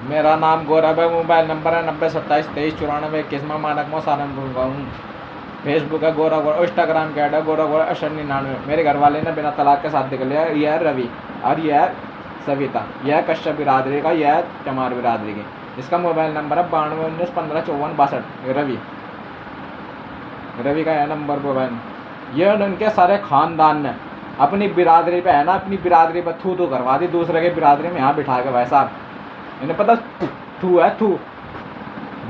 मेरा नाम गौरव है, मोबाइल नंबर है 90 27 23 94 21। मैं मानक में सहारनपुर का हूँ। फेसबुक है गौरव गौरव, इंस्टाग्राम का है गौरव गौरव 9899। मेरे घर वाले ने बिना तलाक के शादी कर लिया। यह है रवि और यह है सविता, यह है कश्यप बिरादरी का, यह है चमार बिरादरी की। इसका मोबाइल नंबर है 92 19 15 54 62। रवि रवि का यह नंबर मोबाइल। यह उनके सारे खानदान ने अपनी बिरादरी पे है ना, अपनी बिरादरी पे थू थू करवा दी दूसरे के बिरादरी में यहाँ बिठा के। भाई साहब इन्हें पता थू है थू।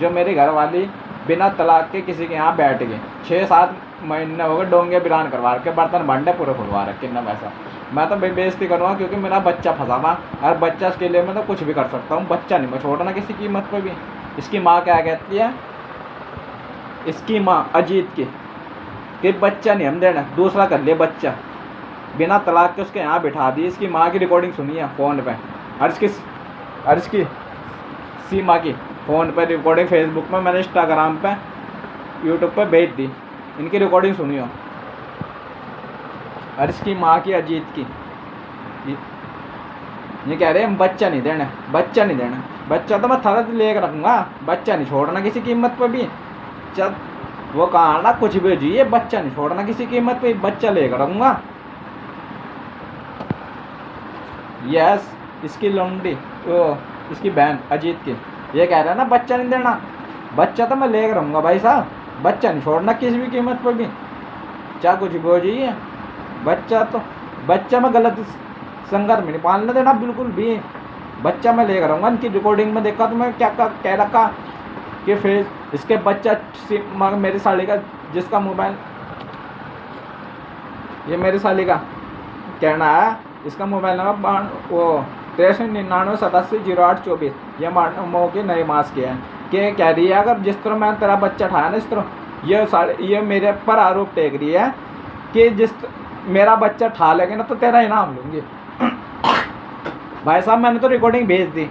जो मेरी घर वाली बिना तलाक के किसी के यहाँ बैठ गए, 6-7 महीने हो गए, डोंगे बिरान करवा रखे, बर्तन भांडे पूरे खुलवा रखे ना। वैसा मैं तो बेइज्जती करूँगा क्योंकि मेरा बच्चा फंसा हुआ, और बच्चा के लिए मैं तो कुछ भी कर सकता हूँ। बच्चा नहीं मैं छोड़ना किसी कीमत पर भी। इसकी माँ क्या कहती है, इसकी माँ अजीत की, कि बच्चा नहीं हम देना, दूसरा कर ले बच्चा। बिना तलाक के उसके यहाँ बिठा दी। इसकी माँ की रिकॉर्डिंग सुनी है फ़ोन पे, और इसकी सीमा की फ़ोन पे रिकॉर्डिंग, फेसबुक पे, मैंने इंस्टाग्राम पे, यूट्यूब पे भेज दी। इनकी रिकॉर्डिंग सुनी हो। और इसकी माँ की अजीत की, ये कह रहे हैं बच्चा नहीं देना, बच्चा नहीं देना। बच्चा तो मैं थारा लेकर रखूँगा, बच्चा नहीं छोड़ना किसी कीमत पर भी। जब वो कहा ना कुछ भी जी, बच्चा नहीं छोड़ना किसी कीमत पे, बच्चा लेकर रखूँगा। यस इसकी लौंडी, वो इसकी बहन अजीत की, ये कह रहा है ना बच्चा नहीं देना। बच्चा तो मैं लेकर रहूँगा भाई साहब, बच्चा नहीं छोड़ना किसी भी कीमत पर भी, चाहे कुछ भी हो जाइए। बच्चा मैं गलत संगत में नहीं पालने देना बिल्कुल भी। बच्चा मैं लेकर रहूँगा। इनकी रिकॉर्डिंग में देखा तो मैं क्या कह रखा कि फिर इसके बच्चा मेरी साली का, जिसका मोबाइल, ये मेरी साली का कहना है, इसका मोबाइल नंबर वो 6399870824। ये मो की नई मास की है कि कह रही है अगर जिस तरह मैं तेरा बच्चा ठाया ना, इस तरह ये मेरे पर आरोप टेक रही है कि जिस मेरा बच्चा ठा लेगे ना तो तेरा इनाम लूँगी। भाई साहब मैंने तो रिकॉर्डिंग भेज दी।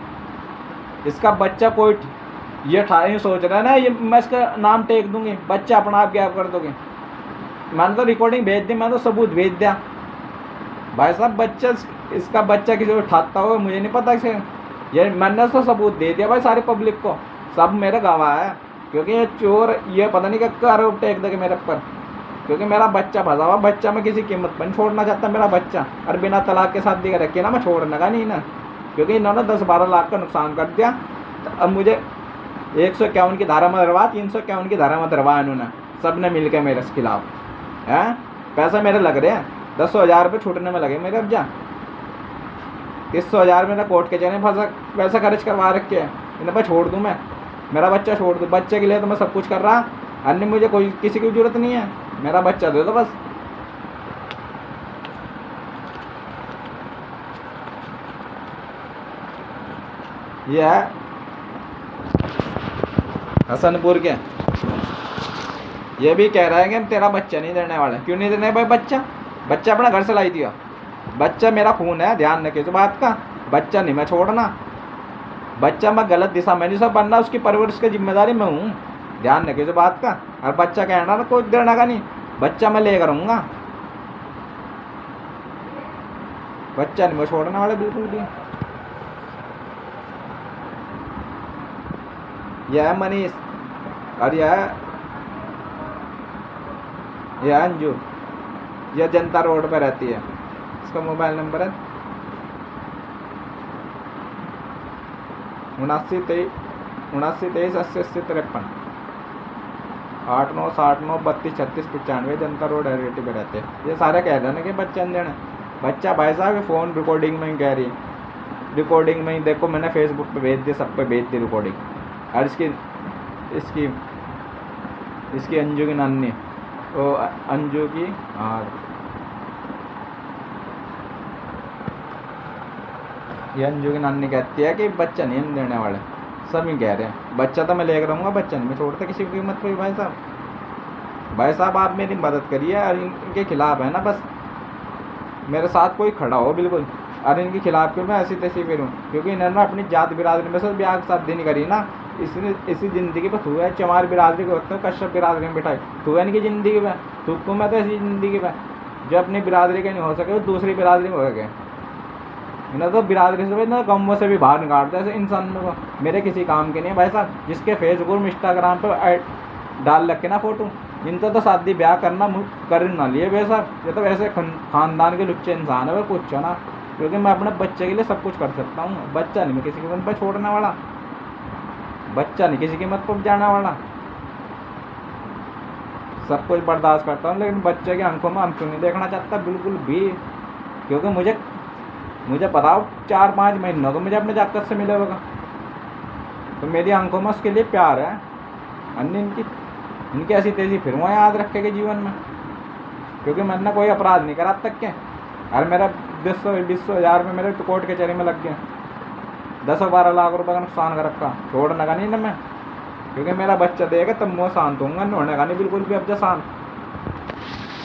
इसका बच्चा कोई ये ठा ही सोच रहा है ना, ये मैं इसका नाम टेक दूंगी, बच्चा अपना आप गैप कर दोगे। मैंने तो रिकॉर्डिंग भेज दी, मैंने तो सबूत भेज दिया। भाई साहब बच्चा, इसका बच्चा किसी को ठाता हो मुझे नहीं पता से, ये मैंने तो सबूत दे दिया भाई सारी पब्लिक को, सब मेरे गवाह है। क्योंकि ये चोर, ये पता नहीं क्या आरोप टेक देगा मेरे पर, क्योंकि मेरा बच्चा फंसा हुआ। बच्चा मैं किसी कीमत पर नहीं छोड़ना चाहता मेरा बच्चा। और बिना तलाक के साथ दिखा रखे ना, मैं छोड़ने का नहीं ना, क्योंकि इन्होंने 10-12 लाख का नुकसान कर दिया। तो अब मुझे 151 की धारा में धरवा, 351 की धारा में धरवा, इन्होंने सब ने मिल के मेरे खिलाफ है। पैसे मेरे लग रहे हैं 10,000 रुपये छूटने में लगे मेरे। अब जा 300,000 मेरा कोर्ट के चने पैसा खर्च करवा रखे हैं, इन्हें पर छोड़ दूँ मैं, मेरा बच्चा छोड़ दूँ। बच्चे के लिए तो मैं सब कुछ कर रहा, अन्य मुझे कोई किसी की जरूरत नहीं है, मेरा बच्चा दे दो बस। ये है हसनपुर के, ये भी कह रहा है कि हम तेरा बच्चा नहीं देने वाले। क्यों नहीं देने भाई? बच्चा अपना घर से लाई दिया, बच्चा मेरा खून है, ध्यान रखे इस बात का। बच्चा नहीं मैं छोड़ना, बच्चा मैं गलत दिशा में नहीं सब बनना, उसकी परवरिश की जिम्मेदारी मैं हूँ, ध्यान रखे इस बात का। और बच्चा कहना ना कोई देना का नहीं, बच्चा मैं लेकर रहूँगा, बच्चा नहीं मैं छोड़ने वाले बिल्कुल भी। यह है मनीष, और यह अंजू, यह जनता रोड पर रहती है। इसका मोबाइल नंबर है 7923808053, 8969323695, जनता रोड हरियाटी पे रहते हैं। ये सारे कह रहे हैं ना कि बच्चा नहीं देना। बच्चा भाई साहब फ़ोन रिकॉर्डिंग में ही कह रही, रिकॉर्डिंग में ही देखो, मैंने फेसबुक पे भेज दी, सब पे भेज दी रिकॉर्डिंग। और इसकी अंजू की नानी, वो अंजू की, और ये अंजू की नानी कहती है कि बच्चा नहीं हम देने वाले, सब ही कह रहे हैं। बच्चा तो मैं लेकर रहूँगा, बच्चा नहीं मैं छोड़ता किसी की कीमत पर। भाई साहब आप मेरी मदद करिए, और इनके खिलाफ है ना बस मेरे साथ कोई खड़ा हो बिल्कुल, और इनके खिलाफ क्यों मैं ऐसी तैसी फिरूँ, क्योंकि इन्होंने अपनी जात बिरादरी में से ब्याह शादी नहीं करी ना, इसने इसी ज़िंदगी पर थू है। चमार बिरादरी को होता है, कश्यप बिरादरी में बिठाई थू है इनकी ज़िंदगी में, थूकूँ मैं तो ऐसी ज़िंदगी में। जो अपनी बिरादरी के नहीं हो सके वो दूसरी बिरादरी में हो गए। इन्हें तो बिरादरी से ना गमों से भी बाहर निकाल दे ऐसे इंसान को, मेरे किसी काम के नहीं है भाई साहब। जिसके फेसबुक इंस्टाग्राम पे डाल रखे ना फोटो, इनसे तो शादी ब्याह करना कर ना लिए भाई साहब। ये तो वैसे खानदान के लुच्चे इंसान है, वो कुछ है ना, क्योंकि मैं अपने बच्चे के लिए सब कुछ कर सकता हूँ। बच्चा नहीं मैं किसी की मत पर छोड़ने वाला, बच्चा नहीं किसी की मत पर जाने वाला, सब कुछ बर्दाश्त करता हूँ। लेकिन बच्चे की आंखों में आंसू नहीं देखना चाहता बिल्कुल भी, क्योंकि मुझे पता हो 4-5 महीनों को मुझे अपने जाकर से मिले होगा, तो मेरी आंखों में उसके लिए प्यार है। अन्य इनकी ऐसी तेजी फिर वो याद रखेगी जीवन में, क्योंकि मैंने कोई अपराध नहीं करा अब तक के। अरे मेरा 10-20 हज़ार में मेरे तो कोर्ट कचहरी में लग गया, 10-12 लाख रुपए का नुकसान कर रखा, छोड़ने का नहीं ना मैं, क्योंकि मेरा बच्चा देगा तब मैं शांत होऊंगा, होने का नहीं बिल्कुल भी अब जो शांत।